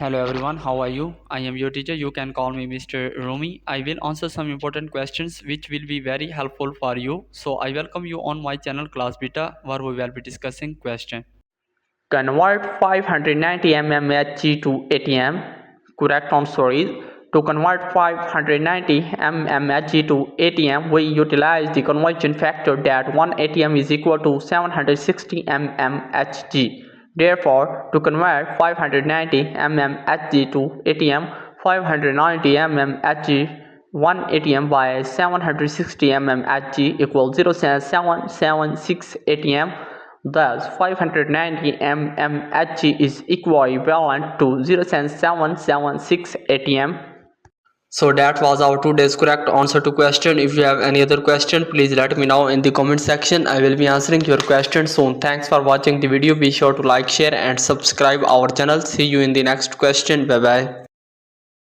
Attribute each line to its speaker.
Speaker 1: Hello everyone, how are you? I am your teacher. You can call me Mr. Rumi. I will answer some important questions which will be very helpful for you. So I welcome you on my channel Class Beta where we will be discussing question.
Speaker 2: Convert 590 mmHg to ATM. Correct answer is to convert 590 mmHg to ATM, we utilize the conversion factor that 1 ATM is equal to 760 mmHg. Therefore, to convert 590 mmHg to ATM, 590 mmHg 1 ATM by 760 mmHg equals 0.776 ATM. Thus, 590 mmHg is equivalent to 0.776 ATM. So that was our today's correct answer to question. If you have any other question, please let me know in the comment section. I will be answering your question soon. Thanks for watching the video. Be sure to like, share and subscribe our channel. See you in the next question. Bye bye.